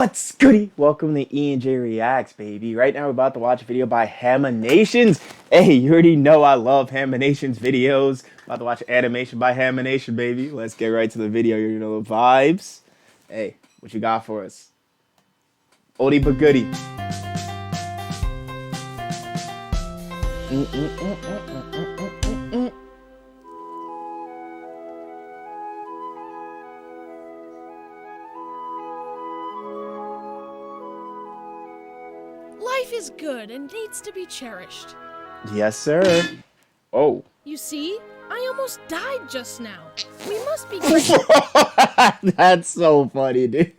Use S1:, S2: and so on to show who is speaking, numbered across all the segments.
S1: What's goody? Welcome to E and J Reacts, baby. Right now we're about to watch a video by Haminations. Hey, you already know I love Haminations videos. About to watch animation by Hamination, baby. Let's get right to the video. You know the vibes. Hey, what you got for us? Oldie but goodie.
S2: Life is good and needs to be cherished.
S1: Yes, sir. Oh.
S2: You see, I almost died just now. We must be grateful
S1: That's so funny, dude.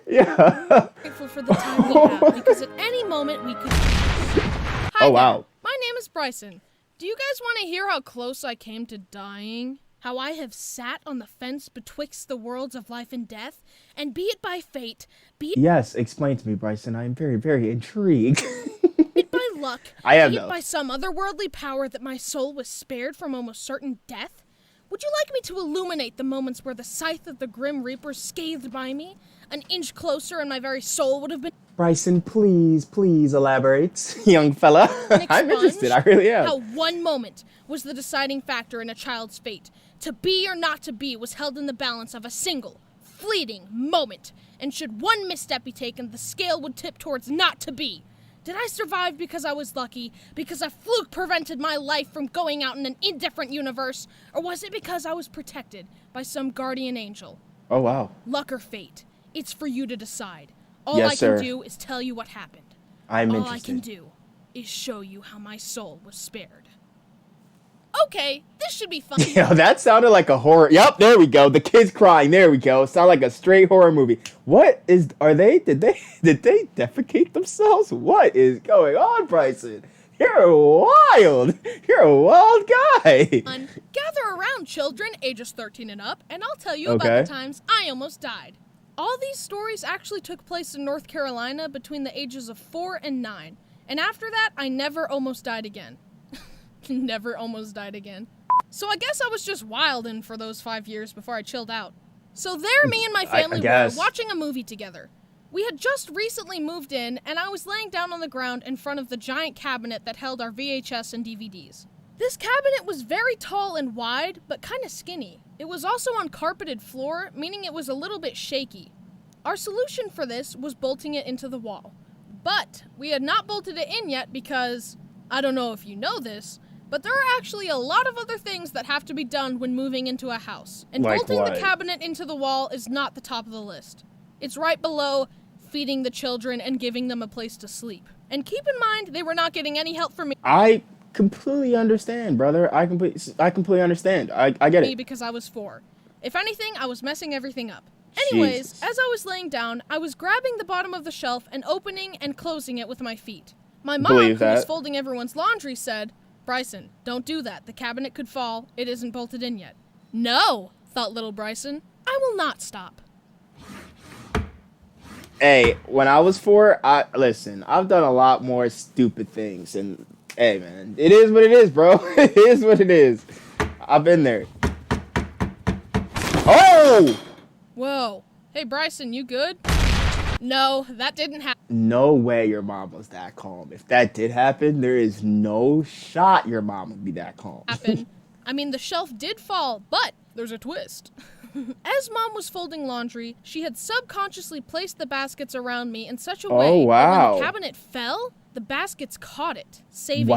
S1: Yeah.
S2: for the time we have, because at any moment we could... Hi
S1: Oh, wow.
S2: there. My name is Bryson. Do you guys want to hear how close I came to dying? How I have sat on the fence betwixt the worlds of life and death, and be it by fate, be it
S1: Yes, explain to me, Bryson. I am very, very intrigued.
S2: by luck,
S1: I am,
S2: be it
S1: though.
S2: by some otherworldly power that my soul was spared from almost certain death? Would you like me to illuminate the moments where the scythe of the Grim Reaper scathed by me? An inch closer and my very soul would have been
S1: Bryson, please elaborate, young fella. I'm interested. I really am.
S2: How one moment was the deciding factor in a child's fate. To be or not to be was held in the balance of a single, fleeting moment. And should one misstep be taken, the scale would tip towards not to be. Did I survive because I was lucky? Because a fluke prevented my life from going out in an indifferent universe? Or was it because I was protected by some guardian angel?
S1: Oh, wow.
S2: Luck or fate? It's for you to decide. All
S1: Yes,
S2: I
S1: sir.
S2: can do is tell you what happened.
S1: I'm
S2: All
S1: interested.
S2: I can do is show you how my soul was spared. Okay, this should be fun.
S1: Yo, that sounded like a horror. Yep, there we go. The kids crying. There we go. Sound like a straight horror movie. What is? Are they? Did they defecate themselves? What is going on, Bryson? You're wild. You're a wild guy.
S2: Gather around, children, ages 13 and up, and I'll tell you
S1: Okay.
S2: about the times I almost died. All these stories actually took place in North Carolina between the ages of 4 and 9. And after that, I never almost died again. Never almost died again. So I guess I was just wildin' for those 5 years before I chilled out. So there me and my family were
S1: guess.
S2: watching a movie together. We had just recently moved in, and I was laying down on the ground in front of the giant cabinet that held our VHS and DVDs. This cabinet was very tall and wide, but kinda skinny. It was also on carpeted floor, meaning it was a little bit shaky. Our solution for this was bolting it into the wall. But we had not bolted it in yet because, I don't know if you know this, but there are actually a lot of other things that have to be done when moving into a house. And
S1: Like
S2: bolting
S1: what?
S2: the cabinet into the wall is not the top of the list. It's right below feeding the children and giving them a place to sleep. And keep in mind, they were not getting any help from me
S1: I completely understand, brother. I completely understand. I get it.
S2: because I was 4. If anything, I was messing everything up. Anyways,
S1: Jesus.
S2: as I was laying down, I was grabbing the bottom of the shelf and opening and closing it with my feet. My mom,
S1: Believe
S2: who was
S1: that.
S2: folding everyone's laundry, said, "Bryson, don't do that. The cabinet could fall. It isn't bolted in yet." No, thought little Bryson. I will not stop.
S1: Hey, when I was 4, listen. I've done a lot more stupid things, and hey, man, it is what it is, bro. It is what it is. I've been there. Oh!
S2: Whoa. Hey, Bryson, you good? No, that didn't
S1: No way your mom was that calm. If that did happen, there is no shot your mom would be that calm.
S2: happen. I mean, the shelf did fall, but there's a twist. As Mom was folding laundry, she had subconsciously placed the baskets around me in such a way that when
S1: wow.
S2: the cabinet fell, the baskets caught it, saving me.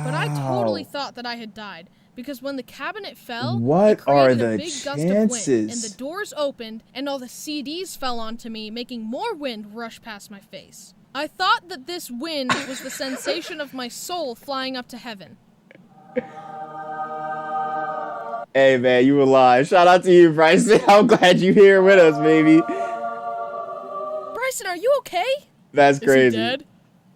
S2: But I totally
S1: Wow.
S2: thought that I had died, because when the cabinet fell,
S1: What
S2: it created
S1: are
S2: a
S1: the
S2: big gust of wind, and
S1: chances?
S2: the doors opened, and all the CDs fell onto me, making more wind rush past my face. I thought that this wind was the sensation of my soul flying up to heaven.
S1: Hey, man, you were live. Shout out to you, Bryson. I'm glad you're here with us, baby.
S2: Bryson, are you okay?
S1: That's crazy.
S2: Is he dead?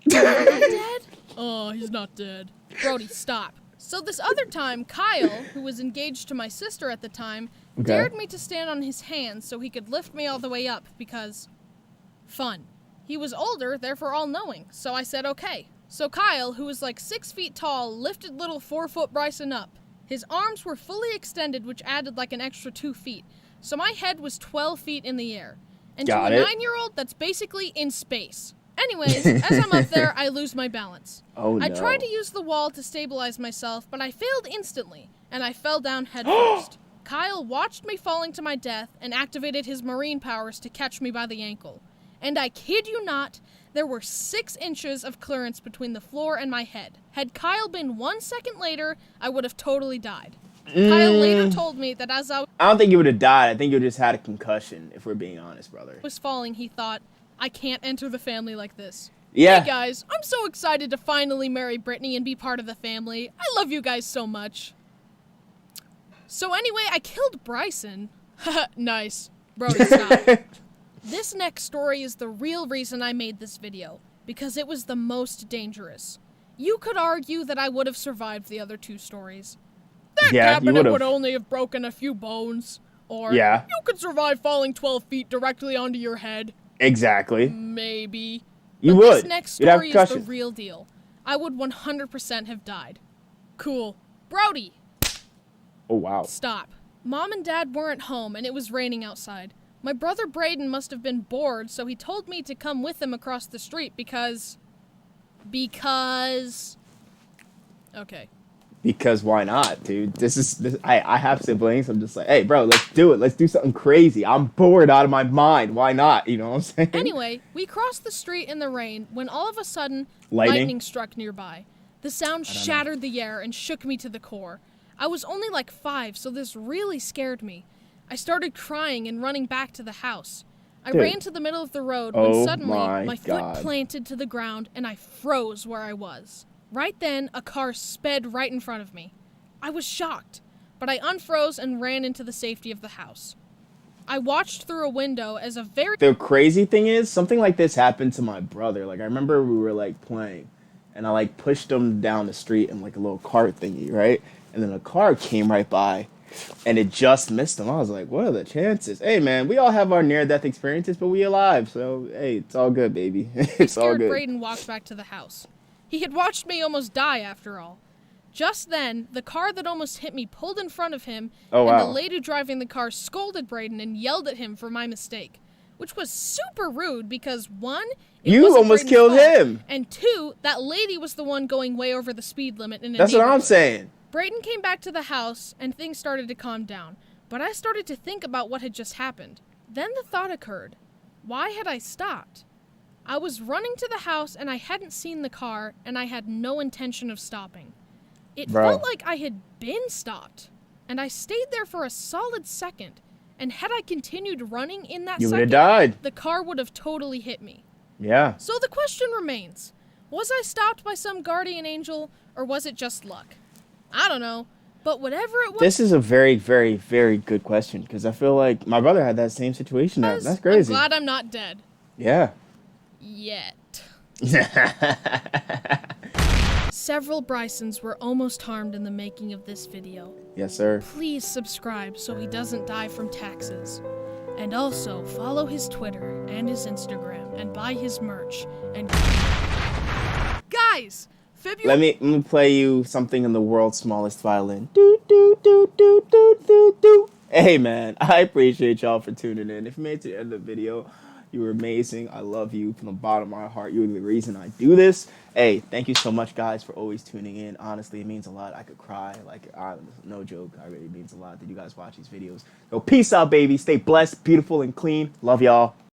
S2: Dead? Oh, he's not dead. Brody, stop. So this other time, Kyle, who was engaged to my sister at the time,
S1: Okay.
S2: dared me to stand on his hands so he could lift me all the way up because... fun. He was older, therefore all-knowing, so I said okay. So Kyle, who was like 6 feet tall, lifted little 4-foot Bryson up. His arms were fully extended, which added like an extra 2 feet, so my head was 12 feet in the air. And to a
S1: Got it.
S2: 9-year-old, that's basically in space. Anyways, as I'm up there, I lose my balance.
S1: Oh no.
S2: I tried to use the wall to stabilize myself, but I failed instantly, and I fell down headfirst. Kyle watched me falling to my death and activated his marine powers to catch me by the ankle. And I kid you not, there were 6 inches of clearance between the floor and my head. Had Kyle been 1 second later, I would have totally died. Kyle later told me that as I
S1: don't think you would have died. I think you would have just had a concussion, if we're being honest, brother.
S2: was falling, he thought, I can't enter the family like this.
S1: Yeah.
S2: Hey guys, I'm so excited to finally marry Brittany and be part of the family. I love you guys so much. So anyway, I killed Bryson. Nice. Brody, stop. This next story is the real reason I made this video, because it was the most dangerous. You could argue that I would have survived the other 2 stories. That cabinet would only have broken a few bones. Or you could survive falling 12 feet directly onto your head.
S1: Exactly.
S2: Maybe.
S1: You
S2: but
S1: would.
S2: This next story is the real deal. I would 100% have died. Cool. Brody!
S1: Oh, wow.
S2: Stop. Mom and Dad weren't home, and it was raining outside. My brother Braden must have been bored, so he told me to come with him across the street because... Okay.
S1: Because why not, dude? I have siblings. I'm just like, hey, bro, let's do it. Let's do something crazy. I'm bored out of my mind. Why not? You know what I'm saying?
S2: Anyway, we crossed the street in the rain when all of a sudden, lightning struck nearby. The sound shattered the air and shook me to the core. I was only like 5, so this really scared me. I started crying and running back to the house. I ran to the middle of the road when suddenly my foot planted to the ground and I froze where I was. Right then, a car sped right in front of me. I was shocked, but I unfroze and ran into the safety of the house. I watched through a window as a
S1: The crazy thing is, something like this happened to my brother. Like, I remember we were, like, playing, and I, like, pushed him down the street in, like, a little cart thingy, right? And then a car came right by, and it just missed him. I was like, what are the chances? Hey, man, we all have our near-death experiences, but we alive, so, hey, it's all good, baby. It's all good.
S2: Braden walked back to the house. He had watched me almost die, after all. Just then, the car that almost hit me pulled in front of him, and the lady driving the car scolded Braden and yelled at him for my mistake, which was super rude because, 1,
S1: you almost killed him,
S2: and 2, that lady was the one going way over the speed limit in a
S1: That's what I'm saying.
S2: Braden came back to the house, and things started to calm down, but I started to think about what had just happened. Then the thought occurred. Why had I stopped? I was running to the house and I hadn't seen the car and I had no intention of stopping. It felt like I had been stopped, and I stayed there for a solid second, and had I continued running in that second,
S1: you would have died.
S2: The car would have totally hit me.
S1: Yeah.
S2: So the question remains, was I stopped by some guardian angel or was it just luck? I don't know, but whatever it was...
S1: This is a very, very, very good question, because I feel like my brother had that same situation. That's crazy.
S2: I'm glad I'm not dead.
S1: Yeah.
S2: Yet. Several Brysons were almost harmed in the making of this video.
S1: Yes, sir.
S2: Please subscribe so he doesn't die from taxes. And also follow his Twitter and his Instagram and buy his merch. And guys, February...
S1: Let me play you something in the world's smallest violin. Do do do do do do do. Hey man, I appreciate y'all for tuning in. If you made it to the end of the video, you were amazing. I love you from the bottom of my heart. You're the reason I do this. Hey, thank you so much, guys, for always tuning in. Honestly, it means a lot. I could cry. No joke. It really means a lot that you guys watch these videos. So peace out, baby. Stay blessed, beautiful, and clean. Love y'all.